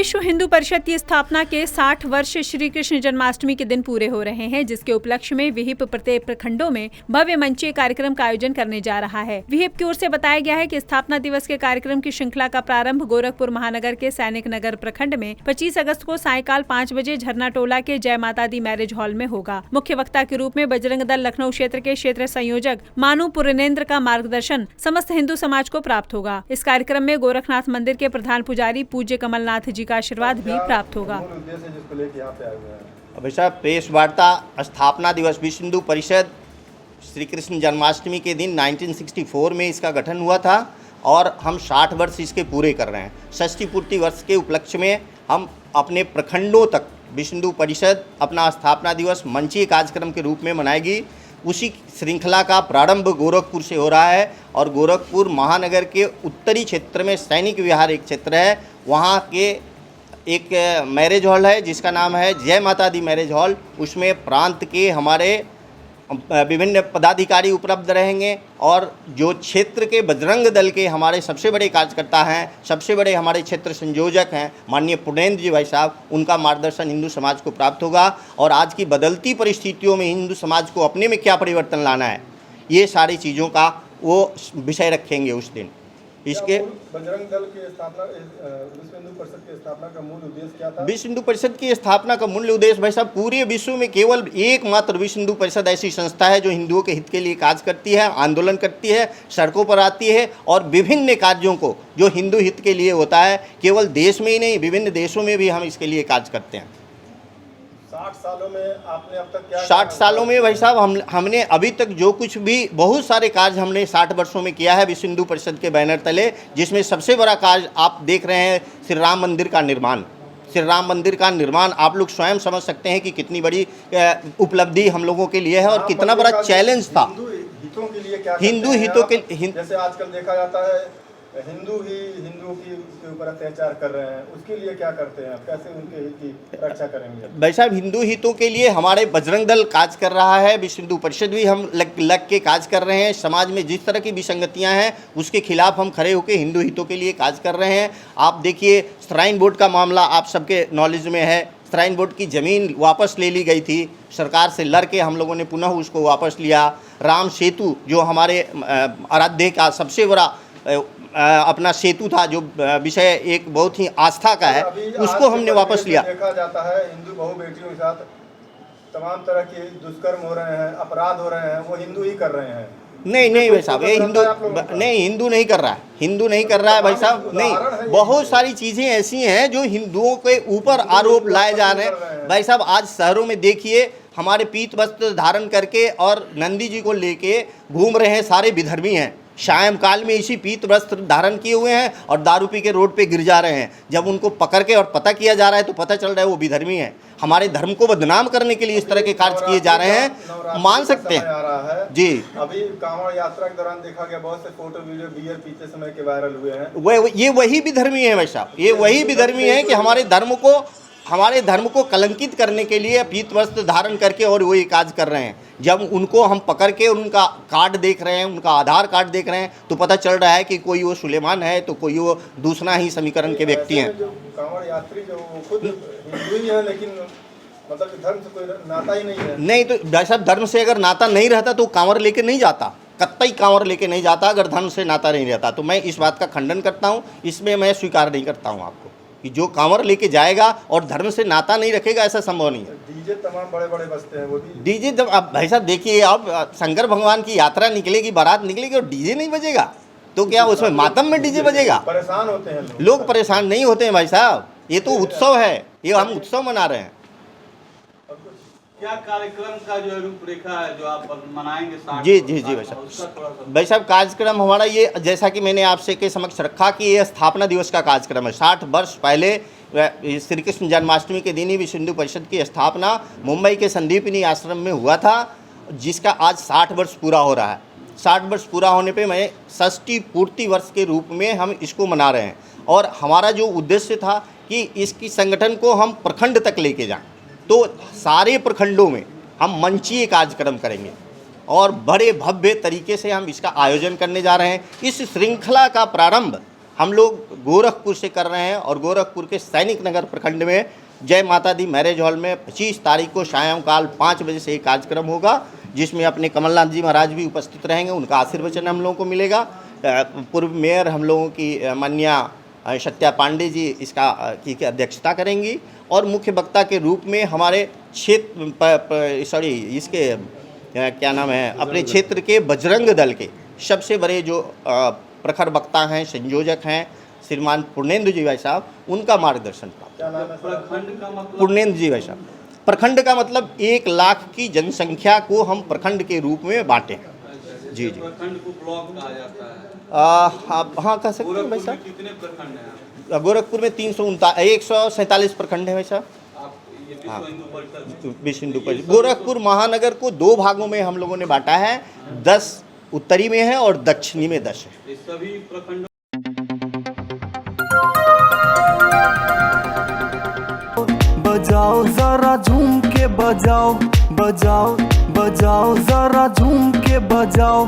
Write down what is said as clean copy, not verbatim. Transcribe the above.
विश्व हिंदू परिषद की स्थापना के 60 वर्ष श्री कृष्ण जन्माष्टमी के दिन पूरे हो रहे हैं, जिसके उपलक्ष्य में विहिप प्रत्येक प्रखंडों में भव्य मंचीय कार्यक्रम का आयोजन करने जा रहा है। विहिप की ओर से बताया गया है कि स्थापना दिवस के कार्यक्रम की श्रृंखला का प्रारंभ गोरखपुर महानगर के सैनिक नगर प्रखंड में 25 अगस्त को सायंकाल 5 बजे झरना टोला के जय माता दी मैरिज हॉल में होगा। मुख्य वक्ता के रूप में बजरंग दल लखनऊ क्षेत्र के क्षेत्र संयोजक मानू पुरनेन्द्र का मार्गदर्शन समस्त हिंदू समाज को प्राप्त होगा। इस कार्यक्रम में गोरखनाथ मंदिर के प्रधान पुजारी पूज्य कमलनाथ जी का आशीर्वाद भी प्राप्त होगा। अभी साहब प्रेस वार्ता स्थापना दिवस विश्व हिंदू परिषद श्री कृष्ण जन्माष्टमी के दिन 1964 में इसका गठन हुआ था और हम 60 वर्ष इसके पूरे कर रहे हैं। षष्ठी पूर्ति वर्ष के उपलक्ष्य में हम अपने प्रखंडों तक विश्व हिंदू परिषद अपना स्थापना दिवस मंचीय कार्यक्रम के रूप में मनाएगी। उसी श्रृंखला का प्रारंभ गोरखपुर से हो रहा है और गोरखपुर महानगर के उत्तरी क्षेत्र में सैनिक विहार एक क्षेत्र है, वहाँ के एक मैरिज हॉल है जिसका नाम है जय माता दी मैरिज हॉल। उसमें प्रांत के हमारे विभिन्न पदाधिकारी उपलब्ध रहेंगे और जो क्षेत्र के बजरंग दल के हमारे सबसे बड़े कार्यकर्ता हैं, सबसे बड़े हमारे क्षेत्र संयोजक हैं माननीय पुरनेन्द्र जी भाई साहब, उनका मार्गदर्शन हिंदू समाज को प्राप्त होगा और आज की बदलती परिस्थितियों में हिंदू समाज को अपने में क्या परिवर्तन लाना है, ये सारी चीज़ों का वो विषय रखेंगे उस दिन। इसके बजरंग दल की स्थापना विश्व हिंदू परिषद की स्थापना का मूल उद्देश्य क्या था? विश्व हिंदू परिषद की स्थापना का मूल उद्देश्य भाई साहब, पूरे विश्व में केवल एकमात्र विश्व हिंदू परिषद ऐसी संस्था है जो हिंदुओं के हित के लिए कार्य करती है, आंदोलन करती है, सड़कों पर आती है और विभिन्न कार्यों को जो हिंदू हित के लिए होता है, केवल देश में ही नहीं विभिन्न देशों में भी हम इसके लिए कार्य करते हैं। 60 सालों में आपने अब तक क्या 60 सालों में भाई साहब हमने अभी तक जो कुछ भी बहुत सारे कार्य हमने 60 वर्षों में किया है विश्व हिंदू परिषद के बैनर तले, जिसमें सबसे बड़ा कार्य आप देख रहे हैं श्री राम मंदिर का निर्माण। श्री राम मंदिर का निर्माण आप लोग स्वयं समझ सकते हैं कि कितनी बड़ी उपलब्धि हम लोगों के लिए है और कितना बड़ा चैलेंज था। हितों के लिए क्या हिंदू हितों के जैसे आजकल देखा जाता है हिंदू ही हिंदुओं के ऊपर अत्याचार कर रहे हैं, उसके लिए क्या करते हैं, कैसे उनके हित की रक्षा करेंगे? भाई साहब हिंदू हितों के लिए हमारे बजरंग दल कार्य कर रहा है, विश्व हिंदू परिषद भी हम लग के कार्य कर रहे हैं। समाज में जिस तरह की विसंगतियां हैं उसके खिलाफ हम खड़े होकर हिंदू हितों के लिए कार्य कर रहे हैं। आप देखिए श्राइन बोर्ड का मामला आप सबके नॉलेज में है। श्राइन बोर्ड की ज़मीन वापस ले ली गई थी, सरकार से लड़ के हम लोगों ने पुनः उसको वापस लिया। राम सेतु जो हमारे आराध्य का सबसे बड़ा अपना सेतु था, जो विषय एक बहुत ही आस्था का है, उसको हमने वापस लिया। देखा जाता है हिंदू बहु बेटियों के साथ तमाम तरह के दुष्कर्म हो रहे हैं, अपराध हो रहे हैं, वो हिंदू ही कर रहे हैं। नहीं भाई साहब, ये हिंदू नहीं कर रहा है, हिंदू नहीं कर रहा है भाई साहब। नहीं, बहुत सारी चीज़ें ऐसी हैं जो हिंदुओं के ऊपर आरोप लाए जा रहे हैं। भाई साहब आज शहरों में देखिए हमारे पीत वस्त्र धारण करके और नंदी जी को लेके घूम रहे हैं सारे विधर्मी हैं। सायंकाल में इसी पीत वस्त्र धारण किए हुए हैं और दारू पी के रोड पे गिर जा रहे हैं। जब उनको पकड़ के और पता किया जा रहा है तो पता चल रहा है वो विधर्मी हैं। हमारे धर्म को बदनाम करने के लिए इस तरह के कार्य किए जा रहे हैं, मान सकते हैं जी। अभी कांवड़ यात्रा के दौरान देखा गया बहुत से फोटो वीडियो बियर पीते समय के वायरल हुए हैं। ये वही विधर्मी है भाई साहब, ये वही विधर्मी है कि हमारे धर्म को कलंकित करने के लिए पीत वस्त्र धारण करके और वो ये कार्य कर रहे हैं। जब उनको हम पकड़ के उनका कार्ड देख रहे हैं, उनका आधार कार्ड देख रहे हैं तो पता चल रहा है कि कोई वो सुलेमान है तो कोई वो दूसरा ही समीकरण के व्यक्ति हैं। कांवड़ यात्री जो खुद हिंदू ही है लेकिन मतलब धर्म से कोई नाता ही नहीं है। नहीं तो भाई साहब धर्म से अगर नाता नहीं रहता तो कांवड़ लेके नहीं जाता, कतई कांवड़ लेके नहीं जाता अगर धर्म से नाता नहीं रहता। तो मैं इस बात का खंडन करता हूँ, इसमें मैं स्वीकार नहीं करता हूँ आपको कि जो कांवड़ लेके जाएगा और धर्म से नाता नहीं रखेगा, ऐसा संभव नहीं है। डीजे तमाम बड़े बड़े बजते हैं, वो भी डीजे जब अब भाई साहब देखिए अब शंकर भगवान की यात्रा निकलेगी, बारात निकलेगी और डीजे नहीं बजेगा तो क्या उसमें मातम में डीजे बजेगा? परेशान होते हैं लोग परेशान नहीं होते हैं भाई साहब, ये तो उत्सव है, ये हम उत्सव मना रहे हैं। क्या कार्यक्रम का जो रूपरेखा है जो आप मनाएंगे? जी भाई साहब कार्यक्रम हमारा ये, जैसा कि मैंने आपसे के समक्ष रखा कि ये स्थापना दिवस का कार्यक्रम है। 60 वर्ष पहले श्री कृष्ण जन्माष्टमी के दिन ही विश्व हिंदू परिषद की स्थापना मुंबई के संदीपनी आश्रम में हुआ था, जिसका आज 60 वर्ष पूरा हो रहा है। 60 वर्ष पूरा होने पे मैं षष्ठी पूर्ति वर्ष के रूप में हम इसको मना रहे हैं और हमारा जो उद्देश्य था कि इसकी संगठन को हम प्रखंड तक लेके जाएं, तो सारे प्रखंडों में हम मंचीय कार्यक्रम करेंगे और बड़े भव्य तरीके से हम इसका आयोजन करने जा रहे हैं। इस श्रृंखला का प्रारंभ हम लोग गोरखपुर से कर रहे हैं और गोरखपुर के सैनिक नगर प्रखंड में जय माता दी मैरिज हॉल में 25 तारीख को सायंकाल 5 बजे से एक कार्यक्रम होगा, जिसमें अपने कमलनाथ जी महाराज भी उपस्थित रहेंगे, उनका आशीर्वचन हम लोगों को मिलेगा। पूर्व मेयर हम लोगों की माननीय सत्या पांडे जी इसका की अध्यक्षता करेंगी और मुख्य वक्ता के रूप में हमारे क्षेत्र इसके क्या नाम है अपने क्षेत्र के बजरंग दल के सबसे बड़े जो प्रखर वक्ता हैं, संयोजक हैं, श्रीमान पूर्णेंद्र जी भाई साहब, उनका मार्गदर्शन प्राप्त। क्या नाम है सर? प्रखंड का मतलब पूर्णेंद्र जी भाई साहब। प्रखंड का मतलब 1 लाख की जनसंख्या को हम प्रखंड के रूप में बांटे हैं। जी जी। प्रखंड को ब्लॉक कहा जाता है। आप हाँ कह सकते हैं भाई गोरखपुर में साहब। कितने प्रखंड हैं? गोरखपुर में 147 प्रखंड है भाई साहब। आप ये विश्व हिंदू परिषद विश्व हिंदू परिषद गोरखपुर महानगर को 2 भागों में हम लोगों ने बांटा है, 10 उत्तरी में है और दक्षिणी में 10 है। ये सभी प्रखंडों बजाओ जरा झूम के बजाओ, बजाओ बजाओ जरा झूम के बजाओ।